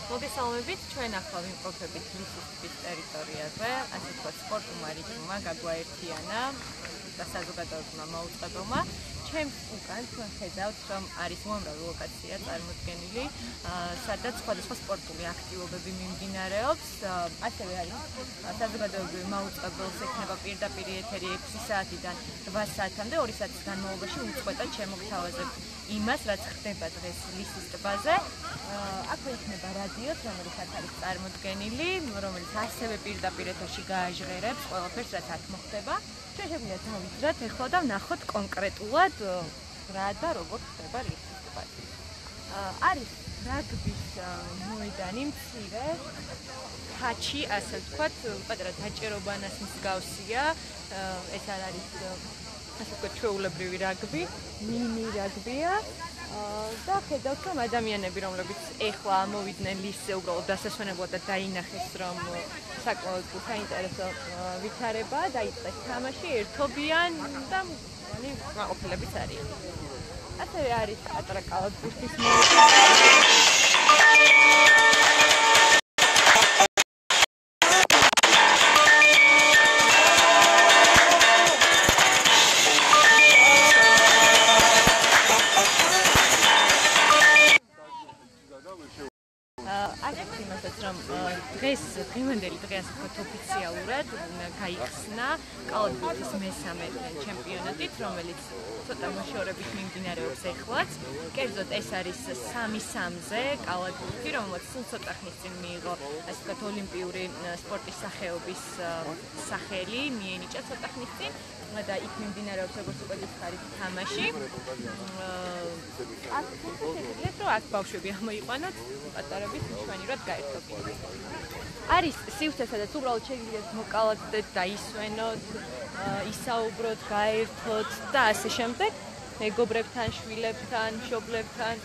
მოგესალმებით, ჩვენ ახლა ვიმყოფებით ლისის ტერიტორიაზე, ასე ვთქვათ, სპორტულმა რიტმმა გაგვაერთიანა და საზოგადოებრივმა მაუწყებელმა. ჩემს უკან თქვენ ხედავთ, რომ არის უამრავი ლოკაცია წარმოდგენილი, სადაც სხვადასხვა სპორტული აქტივობები მიმდინარეობს. ასევე არის საზოგადოებრივი მაუწყებელს ექნება პირდაპირ ეთერი 6 საათიდან 8 საათამდე 2 საათის განმავლობაში უწყვეტად შემოგთავაზებ იმას, რაც ხდება დღეს ლისის ტბაზე. აქვე იქნება რადიოც, რომელიც არის წარმოდგენილი, რომელიც ასევე პირდაპირ ეთერში გააჟღერებს ყველაფერს, რაც აქ მოხდება. ჩვენ შეგვიძლია დავიძრათ ეხლა და ვნახოთ კონკრეტულად რა და როგორ ხდება ლისის ტბაზე. არის რაგბის მოედანი მცირე, ჰაჩი, ასე ვთქვათ, პატარა დაჭერობანას მსგავსია. ეს არ არის ასე ვთქვათ, ჩვეულებრივი რაგბი, მინი რაგბია. და ხედავთ, რომ ადამიანები, რომლებიც ეხლა ამოვიდნენ ლისზე უბრალოდ დასასვენებლად და დაინახეს, რომ საკმაოდ საინტერესო ვითარება, დაიწყეს თამაში, ერთობიან და მაყოფილებიც არიან. ასევე არის პატარა კალათბურთის დღეს დღევანდელი დღე ასე ვთქვათ ოფიციალურად გაიხსნა კალათბურთის მესამე ჩემპიონატით, რომელიც ცოტა მოშორებით მიმდინარეობს ეხლაც. კერძოდ ეს არის 3-3-ზე კალათბურთი, რომელიც სულ ცოტა ხნის წინ მიიღო ასე ვთქვათ ოლიმპიური სპორტის სახეობის სახელი, მიენიჭა ცოტა ხნის წინ და იქ მიმდინარეობს როგორც უკვე გითხარით თამაში. აქ შეგვიძლიათ რომ აქ ბავშვები ამოიყვანოთ, პატარებით მშვენივრად გაერთობინათ. არის სივრცე, სადაც უბრალოდ შეგიძლიათ მოკალათდეთ, დაისვენოთ, ისაუბროთ, გაერთოთ და ასე შემდეგ, მეგობრებთან, შვილებთან, მშობლებთან.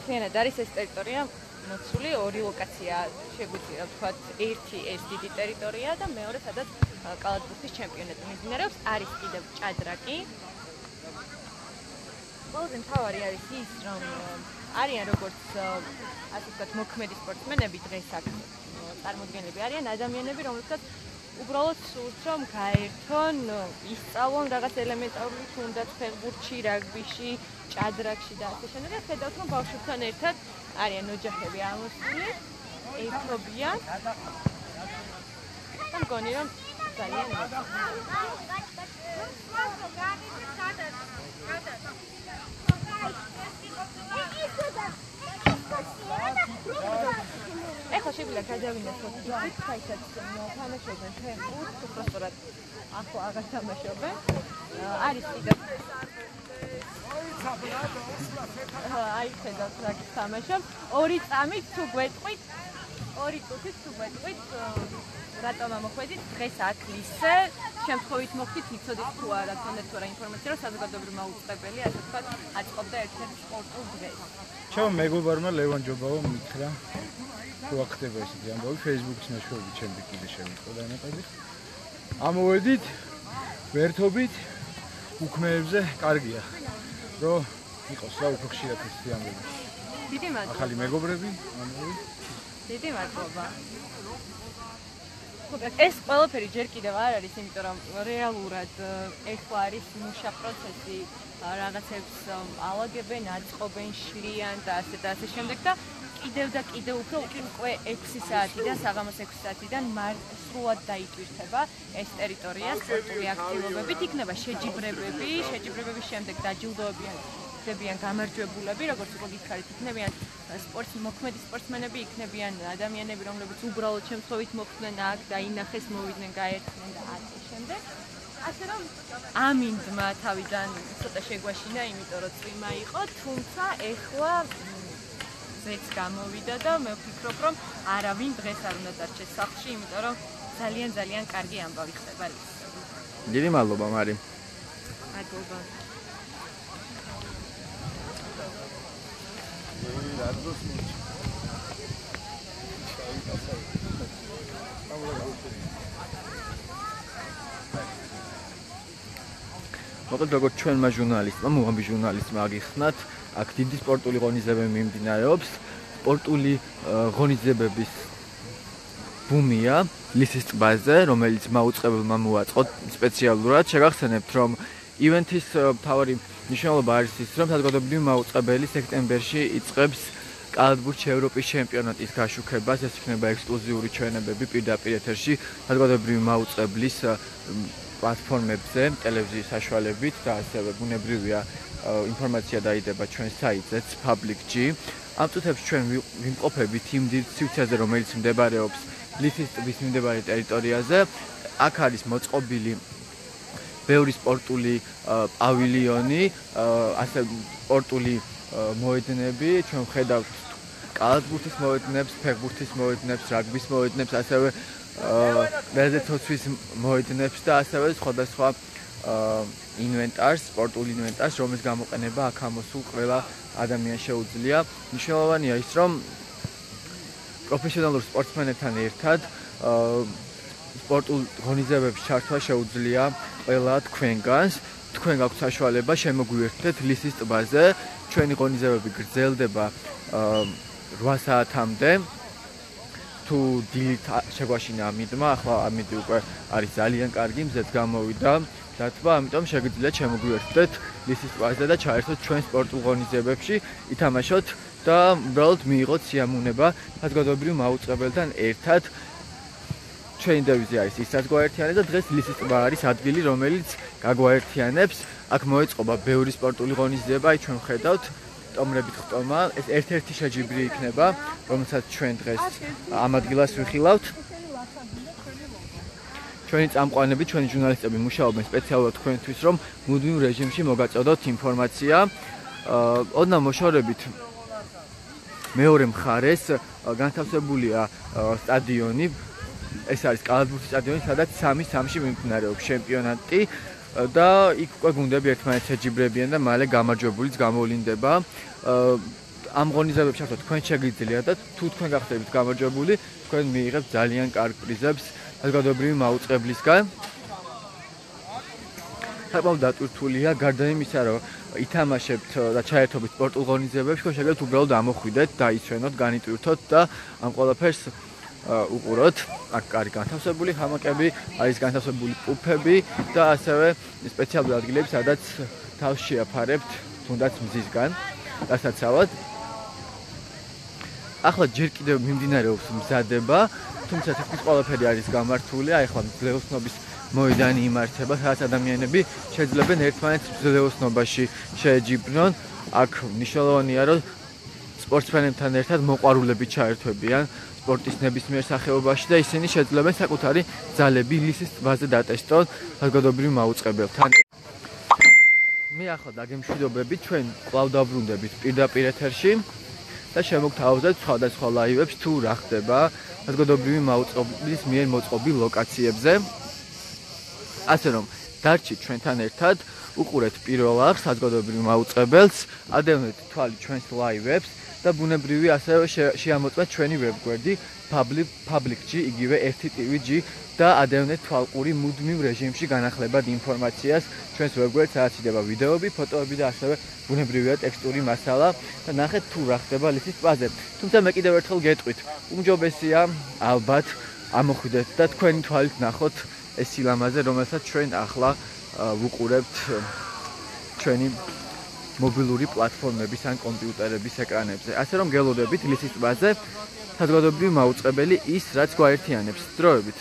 ჩვენად არის ეს ტერიტორია მოცული, ორი ლოკაცია შეგვიძლია ვთქვათ, ერთი ეს დიდი ტერიტორია და მეორე, სადაც კალათბურთის ჩემპიონატი მიმდინარეობს, არის კიდევ ჭადრაკი. ყველაზე მთავარი არის ის, რომ არიან როგორც ასე ვთქვათ, მოქმედი სპორტსმენები დღეს აქ წარმოდგენილები არიან ადამიანები, რომლებსაც უბრალოდ სურთ, რომ გაერთონ, ისწავლონ რაღაც ელემენტარული თუნდაც ფეხბურთში, რაგბიში, ჭადრაკში და ასე შემდეგ. ხედავთ, რომ ბავშვებთან ერთად არიან ოჯახები ამოსული, ერთობიან და მგონი, რომ ძალიან ეხლა შეგვიძლია გადავინახოთ ისიც, საერთოდ თამაშობენ ფეხბურთს, უბრალოდ ახლა აღარ თამაშობენ. არის კიდევ აი ხედავთ რა თამაშობ, 2 წამით თუ გვეტყვით, 2 წუთით თუ გვეტყვით, რატომ ამოხვედით დღეს აქ ლისზე, შემთხვევით მოხდით, იცოდით თუ არა, გქონდეთ თუ არა ინფორმაცია, რომ საზოგადოებრივი მაუწყებელი, ასე ვთქვათ, აწყობდა ერთ-ერთ სპორტულ დღეს. ჩემ მეგობარმა ლევან ჯობავამ მითხრა, თუ აქ ხდება ესეთი ამბავი, Facebook-ის მეშვეობით შემდეგ კიდე შევიტყო დანაყები. ამოვედით, ვერთობით, უქმეებზე კარგია, რომ იყოს რა უფრო ხშირად ესეთი ამბავი. დიდი მადლობა. ახალი მეგობრები, ამოვით. დიდი მადლობა. ეს ყველაფერი ჯერ კიდევ არ არის, იმიტომ რომ რეალურად ეხლა არის მუშა პროცესი, რაღაცებს ალაგებენ, აწყობენ, შლიან და ასე შემდეგ და კიდევ უფრო უკვე 6 საათიდან, საღამოს 6 საათიდან სრულად დაიტვირთება ეს ტერიტორია სპორტული აქტივობებით, იქნება შეჯიბრებების შემდეგ დაჯილდოებიან გამარჯვებულები, როგორც უკვე გითხარით, იქნებიან მოქმედი სპორტსმენები, იქნებიან ადამიანები, რომლებიც უბრალოდ შემთხვევით მოხვდნენ აქ, დაინახეს, მოვიდნენ, გაერთნენ და ასე შემდეგ. ასე რომ ამინდმა თავიდან ცოტა შეგვაშინა, იმიტომ რომ წვიმა იყო, თუმცა ეხლა ზეც გამოვიდა და მე ვფიქრობ, რომ არავინ დღეს არ უნდა დარჩეს სახლში, იმიტომ რომ ძალიან კარგი ამბავი ხდება ლისზე. დიდი მადლობა, მარი. მადლობა. მოკლედ როგორც ჩვენმა ჟურნალისტმა, მუღამბი ჟურნალისტმა აგიხსნათ, აქ დიდი სპორტული ღონისძიებები მიმდინარეობს. სპორტული ღონისძიებების ბუმია ლისის ტბაზე, რომელიც მაუწყებელმა მოაწყო სპეციალურად. შეგახსენებთ, რომ ივენთის მთავარი მნიშვნელობა არის ის, რომ საზოგადოებრივი მაუწყებელი სექტემბერში იწყებს კალათბურთში ევროპის ჩემპიონატის გაშუქებას. ეს იქნება ექსკლუზიური ჩვენებები პირდაპირ ეთერში საზოგადოებრივი მაუწყებლის პლატფორმებზე, ტელევიზიის საშუალებით და ასევე ბუნებრივია ინფორმაცია დაიდება ჩვენ საიტზე Public-G. ამ წუთებში ჩვენ ვიმყოფებით იმ დიდ სივრცეზე, რომელიც მდებარეობს ლისის ტბის მიმდებარე ტერიტორიაზე. აქ არის მოწყობილი ბევრი სპორტული პავილიონი, ასე სპორტული მოედნები, ჩვენ ვხედავთ კალათბურთის მოედნებს, ფეხბურთის მოედნებს, რაგბის მოედნებს, ასევე მეზეთოცვის მოედნებს და ასევე სხვადასხვა ინვენტარს, სპორტულ ინვენტარს, რომლის გამოყენება აქ ამოსულ ყველა ადამიანს შეუძლია. მნიშვნელოვანია ის, რომ პროფესიონალურ სპორტსმენებთან ერთად სპორტულ ღონისძიებებში ჩართვა შეუძლია ყველა თქვენგანს. თქვენ გაქვთ საშუალება შემოგვიერთდეთ ლისის ტბაზე. ჩვენი ღონისძიებები გრძელდება 8 საათამდე. თუ დილით შეგვაშინა ამიდმა, ახლა ამიდი უკვე არის ძალიან კარგი, მზეც გამოვიდა დათბა, ამიტომ შეგიძლიათ შემოგვიერთდეთ ლისის ტბაზე და ჩაერთოთ ჩვენ სპორტულ ღონისძიებებში, ითამაშოთ და უბრალოდ მიიღოთ სიამოვნება საზოგადოებრივ მაუწყებელთან ერთად. ჩვენი დევიზი არის ისაც გვაერთიანებს და დღეს ლისის ტბა არის ადგილი, რომელიც გაგვაერთიანებს. აქ მოეწყობა ბევრი სპორტული ღონისძიება, აი ჩვენ ხედავთ ტომრებით ხტომა, ეს ერთ-ერთი შეჯიბრი იქნება, რომელსაც ჩვენ დღეს ამ ადგილას ვიხილავთ. ჩვენი წამყვანები, ჩვენი ჟურნალისტები მუშაობენ სპეციალურად თქვენთვის, რომ მუდმივ რეჟიმში მოგაწოდოთ ინფორმაცია. ოდნავ მოშორებით მეორე მხარეს განთავსებულია სტადიონი. ეს არის კალათბურთის სტადიონი, სადაც 3-3-ში მიმდინარეობს ჩემპიონატი და იქ უკვე გუნდები ერთმანეთს ეჯიბრებიან და მალე გამარჯვებულიც გამოვლინდება. ამ ღონისძიებებში ახლა თქვენ შეგიძლიათ და თუ თქვენ გახდებით გამარჯვებული, თქვენ მიიღებთ ძალიან კარგ პრიზებს საზოგადოებრივი მაუწყებლისგან. საკმაოდ დატვირთულია, გარდა იმისა, რომ ითამაშებთ და ჩაერთობით სპორტულ ღონისძიებებში, თქვენ შეგიძლიათ უბრალოდ ამოხვიდეთ, დაიცვენოთ, განიტვირთოთ და ამ ყველაფერს უყუროთ. აქ არის განთავსებული ჰამაკები, არის განთავსებული პუფები და ასევე სპეციალური ადგილები, სადაც თავს შეაფარებთ, თუნდაც მზისგან, დასაცავად. ახლა ჯერ კიდევ მიმდინარეობს მზადება, თუმცა თითქმის ყველაფერი არის გამართული. აი ახლა მძლეოსნობის მოედანი იმართება, სადაც ადამიანები შეძლებენ ერთმანეთს მძლეოსნობაში შეეჯიბრონ. აქ მნიშვნელოვანია, რომ სპორტსმენებთან ერთად მოყვარულები ჩაერთვებიან სპორტის ნებისმიერ სახეობაში და ისინი შეძლებენ საკუთარი ძალები ლისის ტბაზე დატესტონ საზოგადოებრივ მაუწყებელთან. მე ახლა დაგემშვიდობებით, ჩვენ კვლავ დავბრუნდებით პირდაპირ ეთერში და შემოგთავაზებთ სხვადასხვა ლაივებს თუ რა ხდება საზოგადოებრივი მაუწყებლის მიერ მოწყობილ ლოკაციებზე. ასე რომ დარჩით ჩვენთან ერთად, უყურეთ პირველ ახს საზოგადოებრივ მაუწყებელს, ადევნეთ თვალი ჩვენს ლაივებს და ბუნებრივი ასევე შეამოწმეთ ჩვენი ვებგვერდი Public-G, იგივე 1TV-G და ადევნეთ თვალყური მუდმივ რეჟიმში განახლებად ინფორმაციას ჩვენს ვებგვერდს, სადაც იდება ვიდეოები, ფოტოები და ასევე ბუნებრივია ტექსტური მასალა და ნახეთ თუ რა ხდება ლისის ტბაზე. თუმცა მე კიდევ ერთხელ გეტყვით, უმჯობესია ალბათ ამოხვიდეთ და თქვენი თვალით ნახოთ ეს სილამაზე, რომელსაც ჩვენ ახლა ვუყურებთ ჩვენი მობილური პლატფორმების ან კომპიუტერების ეკრანებზე. ასე რომ გელოდებით ლისის ტბაზე საზოგადოებრივი მაუწყებელი ის, რაც გვაერთიანებს. დროებით.